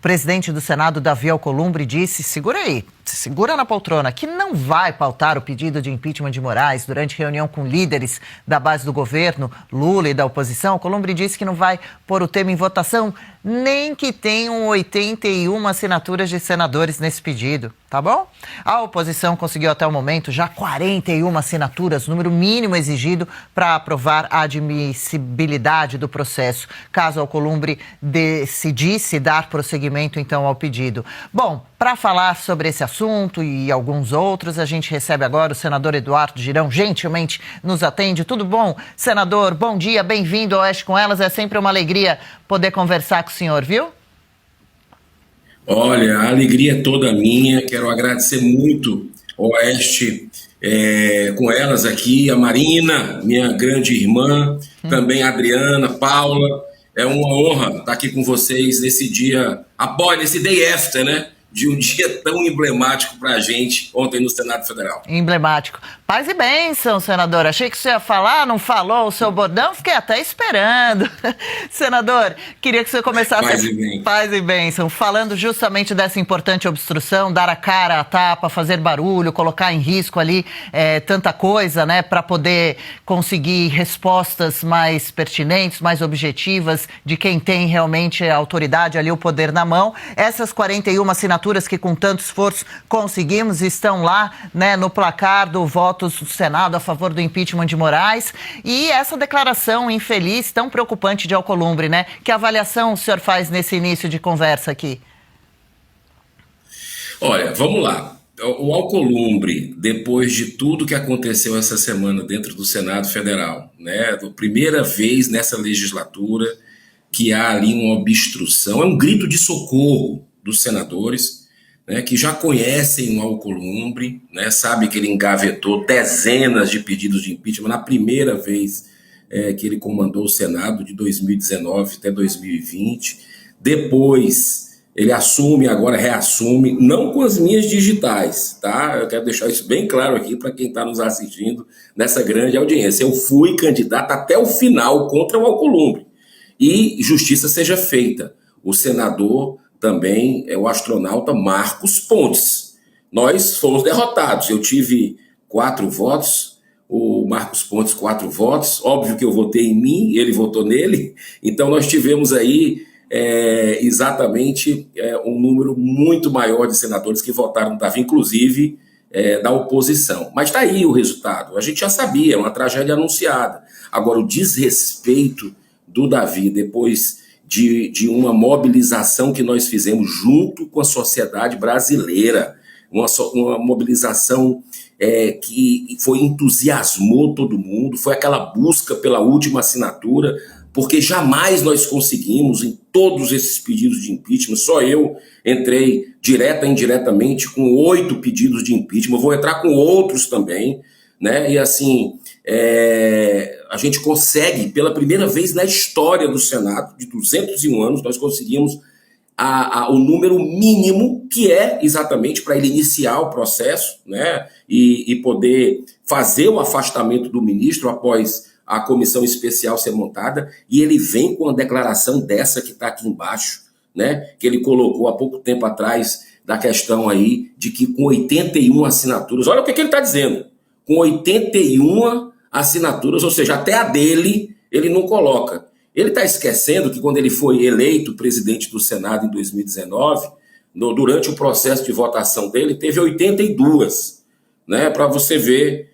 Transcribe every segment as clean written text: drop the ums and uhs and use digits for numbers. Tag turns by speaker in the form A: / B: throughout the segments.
A: presidente do Senado, Davi Alcolumbre, disse, segura aí, segura na poltrona, que não vai pautar o pedido de impeachment de Moraes durante reunião com líderes da base do governo, Lula e da oposição. Alcolumbre disse que não vai pôr o tema em votação, nem que tenham 81 assinaturas de senadores nesse pedido, tá bom? A oposição conseguiu até o momento já 41 assinaturas, número mínimo exigido para aprovar a admissibilidade do processo, caso Alcolumbre decidisse dar prosseguimento, então, ao pedido. Bom, para falar sobre esse assunto e alguns outros, a gente recebe agora o senador Eduardo Girão, gentilmente nos atende. Tudo bom? Senador, bom dia, bem-vindo ao Oeste com Elas. É sempre uma alegria poder conversar com o senhor, viu?
B: Olha, a alegria é toda minha. Quero agradecer muito ao Oeste com elas aqui, a Marina, minha grande irmã, também a Adriana, Paula. É uma honra estar aqui com vocês nesse dia, nesse day after, né? De um dia tão emblemático para a gente ontem no Senado Federal.
A: Emblemático. Paz e bênção, senador. Achei que você ia falar, não falou o seu bordão, fiquei até esperando. Senador, queria que você começasse... Paz e bênção. Falando justamente dessa importante obstrução, dar a cara, a tapa, fazer barulho, colocar em risco ali tanta coisa, né, para poder conseguir respostas mais pertinentes, mais objetivas de quem tem realmente a autoridade ali, o poder na mão. Essas 41 assinaturas que com tanto esforço conseguimos estão lá, né, no placar do votos do Senado a favor do impeachment de Moraes. E essa declaração infeliz, tão preocupante de Alcolumbre, né? Que avaliação o senhor faz nesse início de conversa aqui?
B: Olha, vamos lá. O Alcolumbre, depois de tudo que aconteceu essa semana dentro do Senado Federal, né, da primeira vez nessa legislatura que há ali uma obstrução, é um grito de socorro dos senadores, né, que já conhecem o Alcolumbre, né, sabe que ele engavetou dezenas de pedidos de impeachment na primeira vez que ele comandou o Senado, de 2019 até 2020. Depois ele assume, agora reassume, não com as minhas digitais, tá? Eu quero deixar isso bem claro aqui para quem está nos assistindo nessa grande audiência. Eu fui candidato até o final contra o Alcolumbre. E justiça seja feita. O senador também é o astronauta Marcos Pontes. Nós fomos derrotados. Eu tive 4 votos, o Marcos Pontes 4 votos. Óbvio que eu votei em mim, ele votou nele. Então nós tivemos aí exatamente um número muito maior de senadores que votaram no Davi, inclusive da oposição. Mas está aí o resultado. A gente já sabia, é uma tragédia anunciada. Agora, o desrespeito do Davi, depois de uma mobilização que nós fizemos junto com a sociedade brasileira, uma mobilização que entusiasmou todo mundo, foi aquela busca pela última assinatura, porque jamais nós conseguimos, em todos esses pedidos de impeachment, só eu entrei direta e indiretamente com 8 pedidos de impeachment, vou entrar com outros também, né? E assim, a gente consegue, pela primeira vez na história do Senado, de 201 anos, nós conseguimos o número mínimo, que é exatamente para ele iniciar o processo, né? E poder fazer o afastamento do ministro após a comissão especial ser montada, e ele vem com uma declaração dessa que está aqui embaixo, né? Que ele colocou há pouco tempo atrás, da questão aí de que com 81 assinaturas, olha o que ele está dizendo, com 81 assinaturas, ou seja, até a dele ele não coloca. Ele está esquecendo que quando ele foi eleito presidente do Senado em 2019, durante o processo de votação dele, teve 82, né, para você ver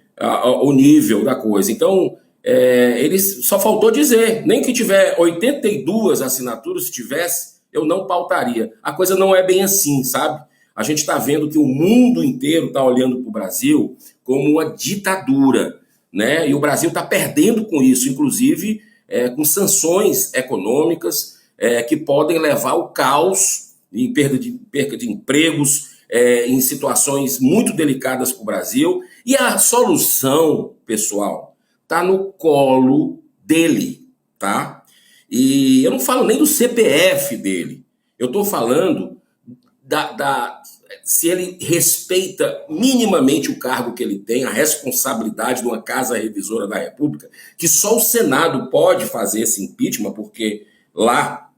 B: o nível da coisa. Então, ele só faltou dizer, nem que tiver 82 assinaturas, se tivesse, eu não pautaria. A coisa não é bem assim, sabe? A gente está vendo que o mundo inteiro está olhando para o Brasil como uma ditadura, né? E o Brasil está perdendo com isso, inclusive com sanções econômicas que podem levar ao caos, em perda de empregos, em situações muito delicadas para o Brasil. E a solução, pessoal, está no colo dele, tá? E eu não falo nem do CPF dele, eu estou falando se ele respeita minimamente o cargo que ele tem, a responsabilidade de uma casa revisora da República, que só o Senado pode fazer esse impeachment, porque lá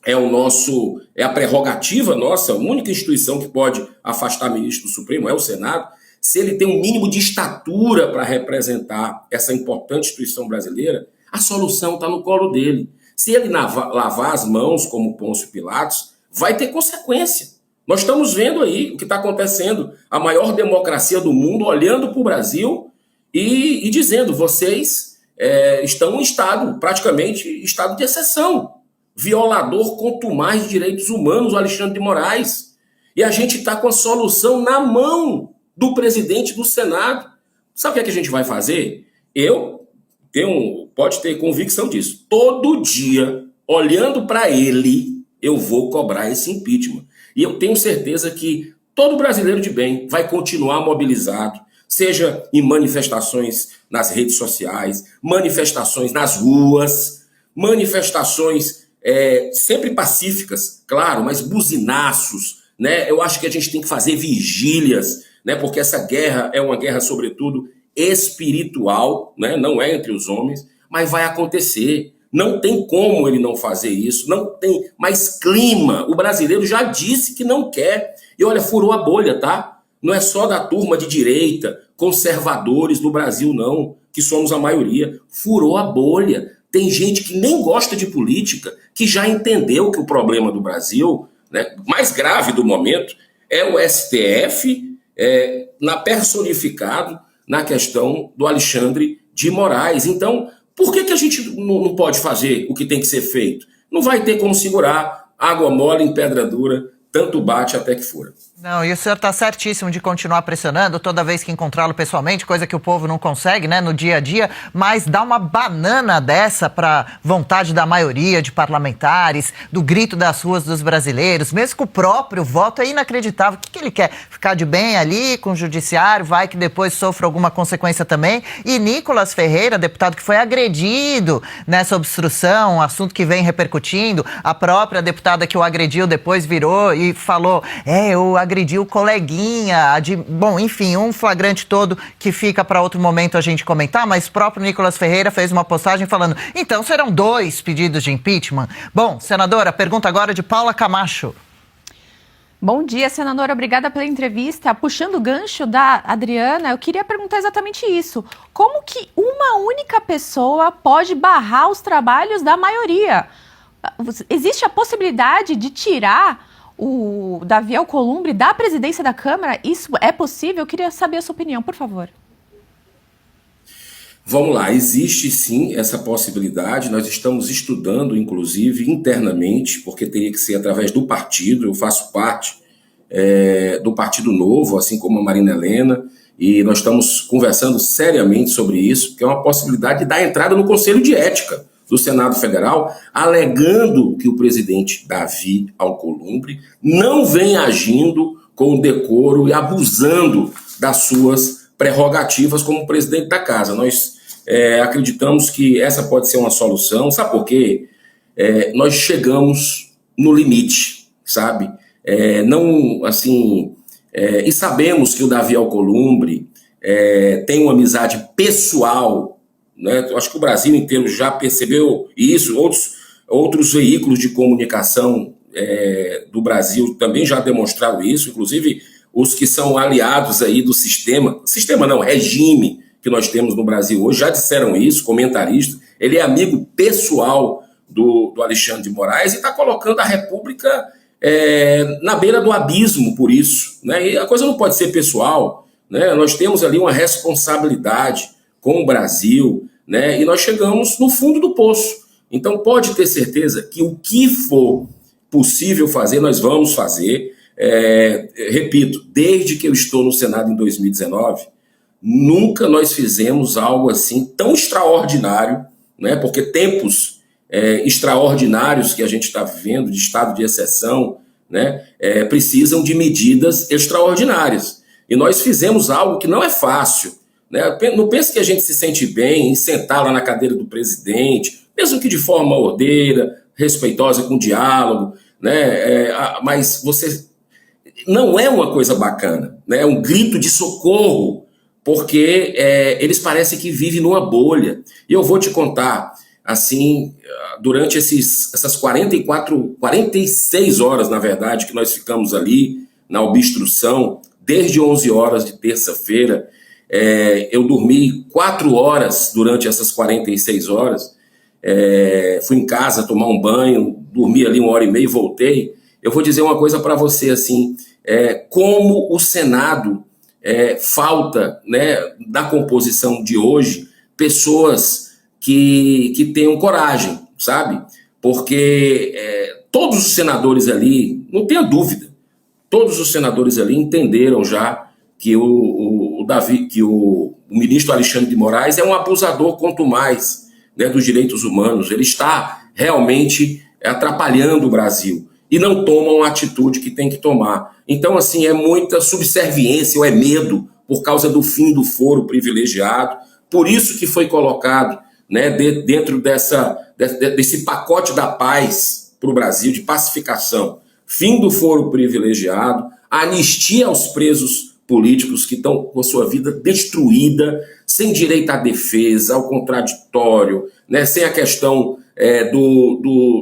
B: é a prerrogativa nossa, a única instituição que pode afastar ministro do Supremo é o Senado. Se ele tem um mínimo de estatura para representar essa importante instituição brasileira, a solução está no colo dele. Se ele lavar as mãos como Pôncio Pilatos, vai ter consequência. Nós estamos vendo aí o que está acontecendo, a maior democracia do mundo olhando para o Brasil e dizendo, vocês estão em estado, praticamente estado de exceção. Violador contumaz de direitos humanos, o Alexandre de Moraes. E a gente está com a solução na mão do presidente do Senado. Sabe o que é que a gente vai fazer? Pode ter convicção disso. Todo dia, olhando para ele, eu vou cobrar esse impeachment. E eu tenho certeza que todo brasileiro de bem vai continuar mobilizado, seja em manifestações nas redes sociais, manifestações nas ruas, manifestações sempre pacíficas, claro, mas buzinaços, né? Eu acho que a gente tem que fazer vigílias, né? Porque essa guerra é uma guerra, sobretudo, espiritual, né? Não é entre os homens, mas vai acontecer. Não tem como ele não fazer isso, não tem mais clima. O brasileiro já disse que não quer. E olha, furou a bolha, tá? Não é só da turma de direita, conservadores no Brasil, não, que somos a maioria. Furou a bolha. Tem gente que nem gosta de política, que já entendeu que o problema do Brasil, né, mais grave do momento, é o STF personificado na questão do Alexandre de Moraes. Então, por que a gente não pode fazer o que tem que ser feito? Não vai ter como segurar, água mole em pedra dura, tanto bate até que fura.
A: Não, e o senhor está certíssimo de continuar pressionando toda vez que encontrá-lo pessoalmente, coisa que o povo não consegue, né, no dia a dia, mas dá uma banana dessa para vontade da maioria de parlamentares, do grito das ruas dos brasileiros, mesmo com o próprio voto, é inacreditável. O que ele quer? Ficar de bem ali com o judiciário, vai que depois sofra alguma consequência também. E Nicolas Ferreira, deputado que foi agredido nessa obstrução, um assunto que vem repercutindo, a própria deputada que o agrediu depois virou e falou, eu agrediu o coleguinha, bom, enfim, um flagrante todo que fica para outro momento a gente comentar, mas o próprio Nicolas Ferreira fez uma postagem falando, então serão 2 pedidos de impeachment? Bom, senadora, pergunta agora de Paula Camacho.
C: Bom dia, senadora, obrigada pela entrevista. Puxando o gancho da Adriana, eu queria perguntar exatamente isso. Como que uma única pessoa pode barrar os trabalhos da maioria? Existe a possibilidade de tirar o Davi Alcolumbre da presidência da Câmara? Isso é possível? Eu queria saber a sua opinião, por favor.
B: Vamos lá, existe sim essa possibilidade, nós estamos estudando, inclusive, internamente, porque teria que ser através do partido, eu faço parte do Partido Novo, assim como a Marina Helena, e nós estamos conversando seriamente sobre isso, que é uma possibilidade de dar entrada no Conselho de Ética do Senado Federal, alegando que o presidente Davi Alcolumbre não vem agindo com decoro e abusando das suas prerrogativas como presidente da casa. Nós acreditamos que essa pode ser uma solução. Sabe por quê? Nós chegamos no limite, sabe? E sabemos que o Davi Alcolumbre tem uma amizade pessoal, né? Eu acho que o Brasil inteiro já percebeu isso, outros veículos de comunicação do Brasil também já demonstraram isso, inclusive os que são aliados aí do regime que nós temos no Brasil hoje, já disseram isso, comentaristas. Ele é amigo pessoal do Alexandre de Moraes e está colocando a República na beira do abismo por isso, né? E a coisa não pode ser pessoal, né? Nós temos ali uma responsabilidade com o Brasil, né? E nós chegamos no fundo do poço. Então pode ter certeza que o que for possível fazer, nós vamos fazer. Repito, desde que eu estou no Senado em 2019, nunca nós fizemos algo assim tão extraordinário, né? Porque tempos extraordinários que a gente está vivendo, de estado de exceção, né? Precisam de medidas extraordinárias. E nós fizemos algo que não é fácil. Não pense que a gente se sente bem em sentar lá na cadeira do presidente, mesmo que de forma ordeira, respeitosa, com diálogo, né? Mas você não é uma coisa bacana, né? É um grito de socorro, porque eles parecem que vivem numa bolha. E eu vou te contar, assim, durante essas 46 horas, na verdade, que nós ficamos ali na obstrução, desde 11 horas de terça-feira, eu dormi 4 horas durante essas 46 horas, fui em casa tomar um banho, dormi ali 1h30 e voltei. Eu vou dizer uma coisa para você, assim, como o Senado falta, né, da composição de hoje, pessoas que tenham coragem, sabe? Porque todos os senadores ali, não tenha dúvida, todos os senadores ali entenderam já que o ministro Alexandre de Moraes é um abusador quanto mais, né, dos direitos humanos. Ele está realmente atrapalhando o Brasil e não tomam a atitude que tem que tomar. Então, assim, é muita subserviência ou é medo por causa do fim do foro privilegiado. Por isso que foi colocado, né, dentro desse pacote da paz para o Brasil, de pacificação, fim do foro privilegiado, anistia aos presos políticos que estão com a sua vida destruída, sem direito à defesa, ao contraditório, né, sem a questão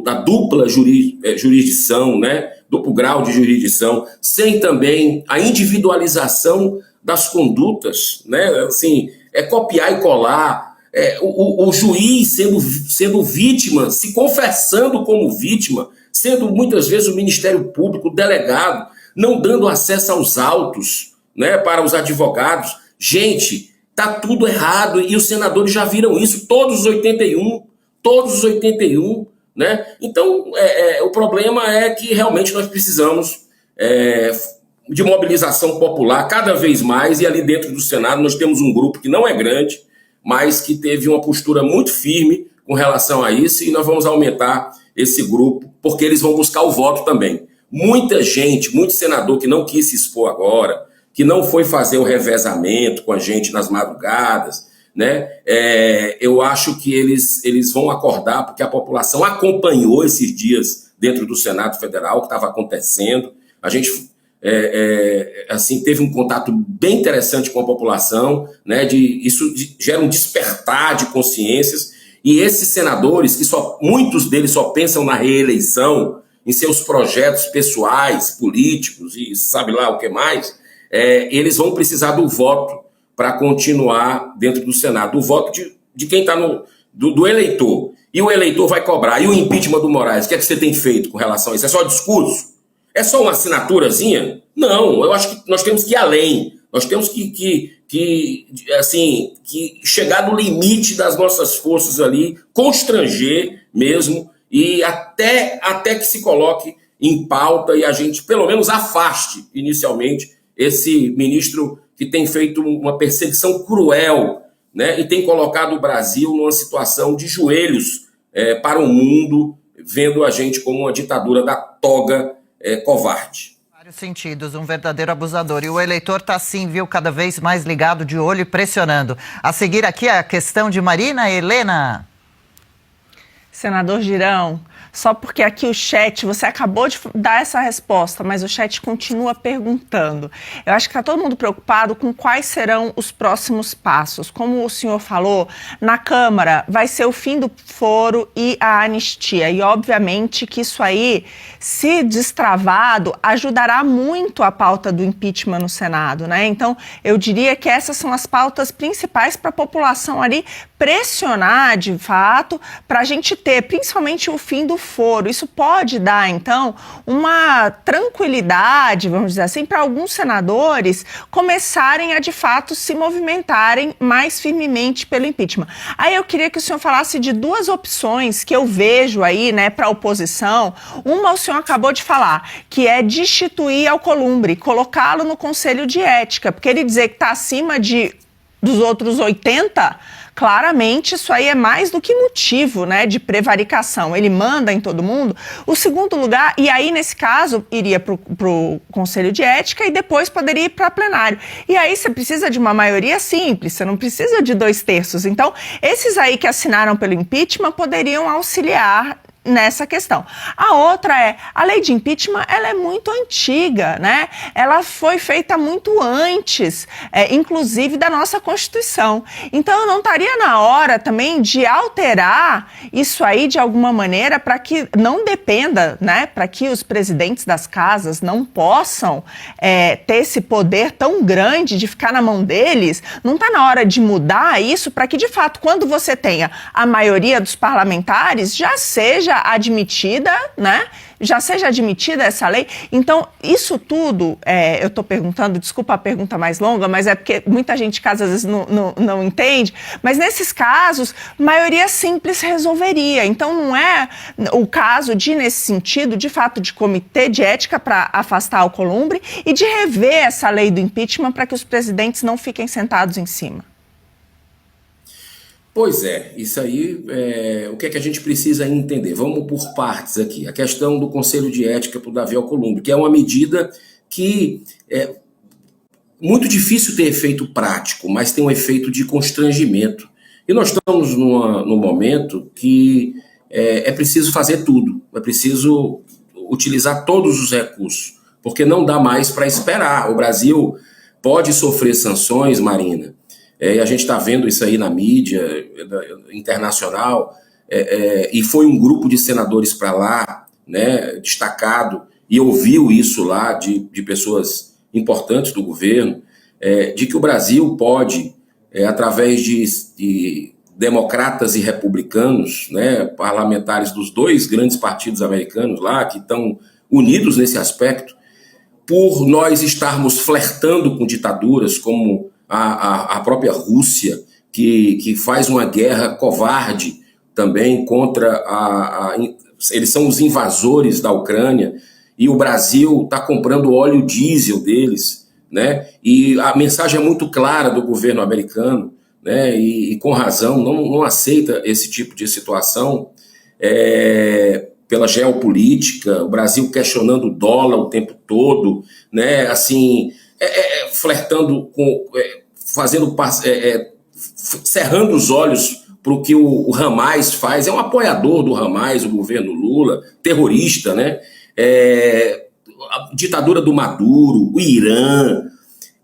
B: da dupla jurisdição, né, duplo grau de jurisdição, sem também a individualização das condutas, né, assim, copiar e colar, o juiz sendo vítima, se confessando como vítima, sendo muitas vezes o Ministério Público, o delegado, não dando acesso aos autos, né, para os advogados. Gente, tá tudo errado e os senadores já viram isso, todos os 81, né? Então, o problema é que realmente nós precisamos de mobilização popular cada vez mais, e ali dentro do Senado nós temos um grupo que não é grande, mas que teve uma postura muito firme com relação a isso, e nós vamos aumentar esse grupo, porque eles vão buscar o voto também. Muita gente, muito senador que não quis se expor agora, que não foi fazer o revezamento com a gente nas madrugadas, né? Eu acho que eles vão acordar, porque a população acompanhou esses dias dentro do Senado Federal o que estava acontecendo. A gente assim, teve um contato bem interessante com a população, né? Isso gera um despertar de consciências, e esses senadores, que muitos deles só pensam na reeleição, em seus projetos pessoais, políticos e sabe lá o que mais, eles vão precisar do voto para continuar dentro do Senado, o voto de quem está do eleitor. E o eleitor vai cobrar. E o impeachment do Moraes, o que é que você tem feito com relação a isso? É só discurso? É só uma assinaturazinha? Não, eu acho que nós temos que ir além. Nós temos que chegar no limite das nossas forças ali, constranger mesmo, e até que se coloque em pauta e a gente, pelo menos, afaste inicialmente esse ministro que tem feito uma perseguição cruel, né, e tem colocado o Brasil numa situação de joelhos para o mundo, vendo a gente como uma ditadura da toga covarde.
A: Em vários sentidos, um verdadeiro abusador. E o eleitor está, sim, viu, cada vez mais ligado, de olho e pressionando. A seguir aqui a questão de Marina Helena.
C: Senador Girão, só porque aqui o chat, você acabou de dar essa resposta, mas o chat continua perguntando. Eu acho que está todo mundo preocupado com quais serão os próximos passos. Como o senhor falou, na Câmara vai ser o fim do foro e a anistia. E obviamente que isso aí, se destravado, ajudará muito a pauta do impeachment no Senado, né? Então, eu diria que essas são as pautas principais para a população ali pressionar, de fato, para a gente ter, principalmente, o fim do foro. Isso pode dar, então, uma tranquilidade, vamos dizer assim, para alguns senadores começarem a, de fato, se movimentarem mais firmemente pelo impeachment. Aí eu queria que o senhor falasse de duas opções que eu vejo aí, né, para a oposição. Uma o senhor acabou de falar, que é destituir Alcolumbre, colocá-lo no Conselho de Ética, porque ele dizer que está acima dos outros 80... Claramente, isso aí é mais do que motivo, né, de prevaricação. Ele manda em todo mundo. O segundo lugar, e aí, nesse caso, iria para o Conselho de Ética e depois poderia ir para plenário. E aí você precisa de uma maioria simples, você não precisa de 2/3. Então, esses aí que assinaram pelo impeachment poderiam auxiliar
D: nessa questão. A outra é, a lei de impeachment, ela é muito antiga, né? Ela foi feita muito antes, inclusive da nossa Constituição. Então, não estaria na hora também de alterar isso aí de alguma maneira para que não dependa, né? Para que os presidentes das casas não possam ter esse poder tão grande de ficar na mão deles. Não está na hora de mudar isso para que, de fato, quando você tenha a maioria dos parlamentares, já seja admitida, né? Já seja admitida essa lei. Então, isso tudo, eu estou perguntando, desculpa a pergunta mais longa, mas é porque muita gente de casa às vezes não entende, mas nesses casos, maioria simples resolveria. Então, não é o caso de, nesse sentido, de fato, de comitê de ética para afastar Alcolumbre e de rever essa lei do impeachment para que os presidentes não fiquem sentados em cima.
B: Pois é, isso aí o que é que a gente precisa entender? Vamos por partes aqui. A questão do Conselho de Ética para o Davi Alcolumbre, que é uma medida que é muito difícil ter efeito prático, mas tem um efeito de constrangimento. E nós estamos num momento que é preciso fazer tudo, é preciso utilizar todos os recursos, porque não dá mais para esperar. O Brasil pode sofrer sanções, Marina, e a gente está vendo isso aí na mídia internacional, e foi um grupo de senadores para lá, né, destacado, e ouviu isso lá de pessoas importantes do governo, de que o Brasil pode, através de democratas e republicanos, né, parlamentares dos dois grandes partidos americanos lá, que estão unidos nesse aspecto, por nós estarmos flertando com ditaduras como a própria Rússia, que faz uma guerra covarde também contra eles são os invasores da Ucrânia, e o Brasil está comprando óleo diesel deles, né? E a mensagem é muito clara do governo americano, né? E com razão, não aceita esse tipo de situação pela geopolítica, o Brasil questionando o dólar o tempo todo, né? Assim, flertando com... cerrando os olhos para o que o Hamas faz. É um apoiador do Hamas, o governo Lula, terrorista, né? A ditadura do Maduro, o Irã,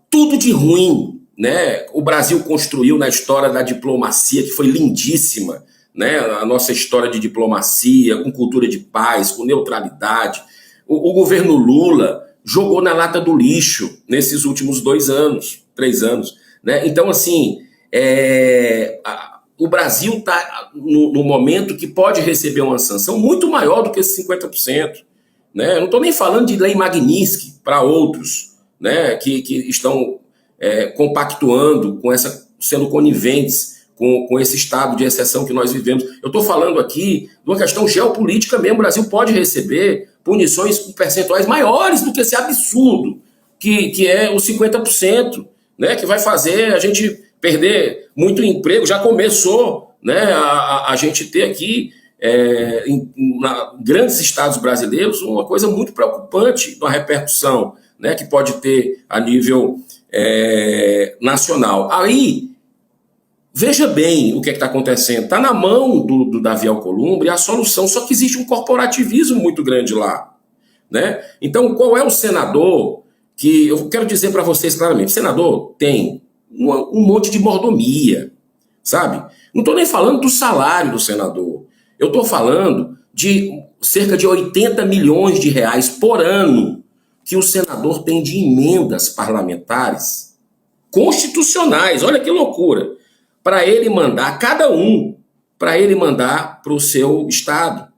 B: tudo de ruim, né? O Brasil construiu na história da diplomacia, que foi lindíssima, né? A nossa história de diplomacia, com cultura de paz, com neutralidade. O governo Lula jogou na lata do lixo nesses últimos 3 anos. Né? Então, assim, o Brasil está no momento que pode receber uma sanção muito maior do que esses 50%. Né? Eu não estou nem falando de lei Magnitsky para outros, né? que estão compactuando, sendo coniventes com esse estado de exceção que nós vivemos. Eu estou falando aqui de uma questão geopolítica mesmo. O Brasil pode receber punições com percentuais maiores do que esse absurdo, que é os 50%. Né, que vai fazer a gente perder muito emprego. Já começou, né, a gente ter aqui, em grandes estados brasileiros, uma coisa muito preocupante, uma repercussão, né, que pode ter a nível nacional. Aí, veja bem o que está acontecendo. Está na mão do Davi Alcolumbre a solução, só que existe um corporativismo muito grande lá. Né? Então, qual é o senador... que eu quero dizer para vocês claramente, o senador tem um monte de mordomia, sabe? Não estou nem falando do salário do senador, eu estou falando de cerca de 80 milhões de reais por ano que o senador tem de emendas parlamentares constitucionais, olha que loucura, para ele mandar, cada um, para ele mandar para o seu estado.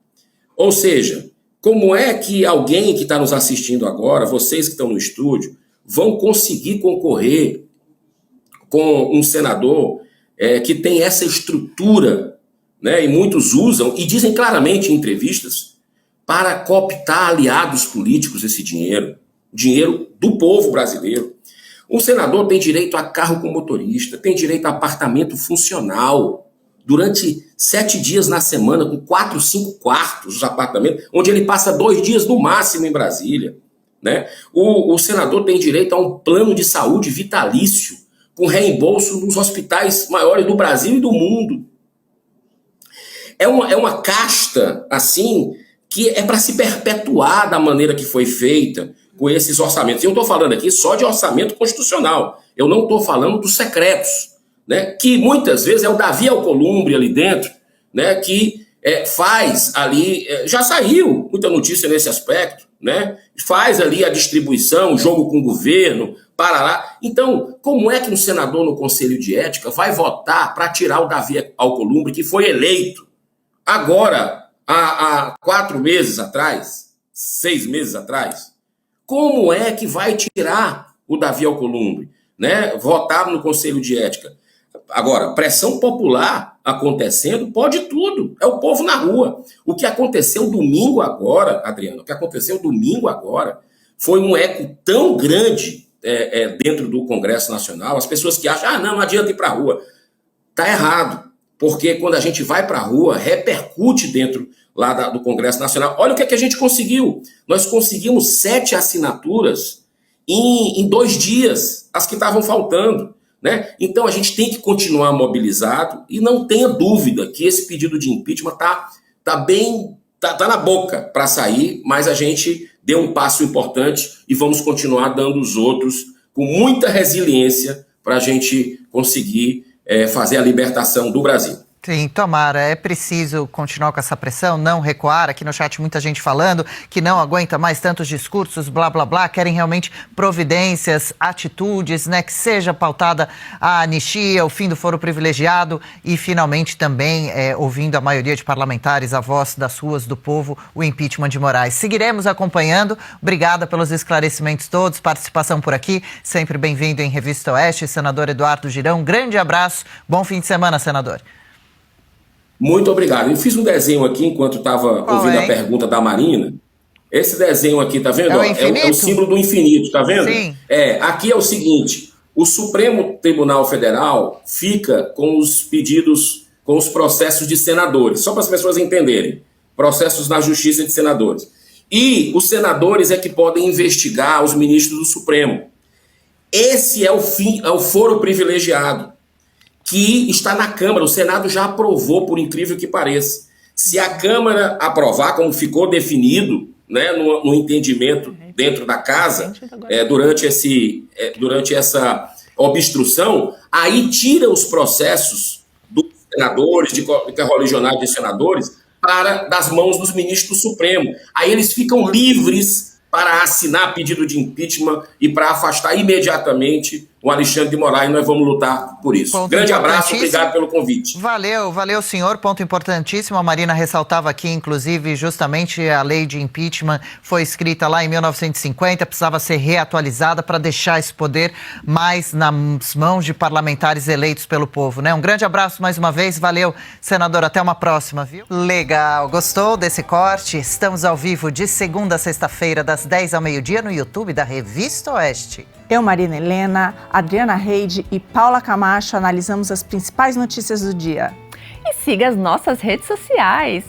B: Ou seja, como é que alguém que está nos assistindo agora, vocês que estão no estúdio, vão conseguir concorrer com um senador que tem essa estrutura, né? E muitos usam, e dizem claramente em entrevistas, para cooptar aliados políticos esse dinheiro, dinheiro do povo brasileiro. Um senador tem direito a carro com motorista, tem direito a apartamento funcional, durante 7 dias na semana, com 4, 5 quartos dos apartamentos, onde ele passa 2 dias no máximo em Brasília. Né? O senador tem direito a um plano de saúde vitalício, com reembolso nos hospitais maiores do Brasil e do mundo. é uma casta, assim, que é para se perpetuar da maneira que foi feita com esses orçamentos. Eu estou falando aqui só de orçamento constitucional. Eu não estou falando dos secretos, né? Que muitas vezes é o Davi Alcolumbre ali dentro, né? Que faz ali... já saiu muita notícia nesse aspecto, né? Faz ali a distribuição, jogo com o governo, para lá. Então, como é que um senador no Conselho de Ética vai votar para tirar o Davi Alcolumbre, que foi eleito agora, há 4 meses atrás, 6 meses atrás? Como é que vai tirar o Davi Alcolumbre, né? Votar no Conselho de Ética? Agora, pressão popular acontecendo, pode tudo. É o povo na rua. O que aconteceu domingo agora, Adriano, foi um eco tão grande dentro do Congresso Nacional. As pessoas que acham, não adianta ir para a rua. Tá errado. Porque quando a gente vai para a rua, repercute dentro lá do Congresso Nacional. Olha o que a gente conseguiu. Nós conseguimos 7 assinaturas em 2 dias, as que estavam faltando, né? Então a gente tem que continuar mobilizado e não tenha dúvida que esse pedido de impeachment tá na boca para sair, mas a gente deu um passo importante e vamos continuar dando os outros com muita resiliência para a gente conseguir fazer a libertação do Brasil.
A: Sim, tomara, é preciso continuar com essa pressão, não recuar. Aqui no chat muita gente falando que não aguenta mais tantos discursos, blá, blá, blá, querem realmente providências, atitudes, né, que seja pautada a anistia, o fim do foro privilegiado e finalmente também, ouvindo a maioria de parlamentares, a voz das ruas do povo, o impeachment de Moraes. Seguiremos acompanhando, obrigada pelos esclarecimentos todos, participação por aqui, sempre bem-vindo em Revista Oeste, senador Eduardo Girão, grande abraço, bom fim de semana, senador.
B: Muito obrigado. Eu fiz um desenho aqui enquanto estava ouvindo a pergunta da Marina. Esse desenho aqui, tá vendo? É o símbolo do infinito, tá vendo?
A: Sim.
B: Aqui é o seguinte, o Supremo Tribunal Federal fica com os pedidos, com os processos de senadores, só para as pessoas entenderem, processos na Justiça de senadores. E os senadores é que podem investigar os ministros do Supremo. Esse é o foro privilegiado, que está na Câmara. O Senado já aprovou, por incrível que pareça. Se a Câmara aprovar, como ficou definido, né, no entendimento dentro da casa, durante essa obstrução, aí tira os processos dos senadores, de correligionários de senadores, das mãos dos ministros do Supremo. Aí eles ficam livres para assinar pedido de impeachment e para afastar imediatamente o Alexandre de Moraes. Nós vamos lutar por isso.
A: Ponto
B: Grande abraço, obrigado pelo convite.
A: Valeu, senhor. Ponto importantíssimo. A Marina ressaltava aqui, inclusive, justamente a lei de impeachment foi escrita lá em 1950, precisava ser reatualizada para deixar esse poder mais nas mãos de parlamentares eleitos pelo povo, né? Um grande abraço mais uma vez. Valeu, senador. Até uma próxima, viu? Legal. Gostou desse corte? Estamos ao vivo de segunda a sexta-feira, das 10 ao meio-dia, no YouTube da Revista Oeste.
D: Eu, Marina Helena, Adriana Reide e Paula Camacho analisamos as principais notícias do dia.
C: E siga as nossas redes sociais,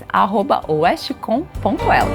C: @oestcom.el.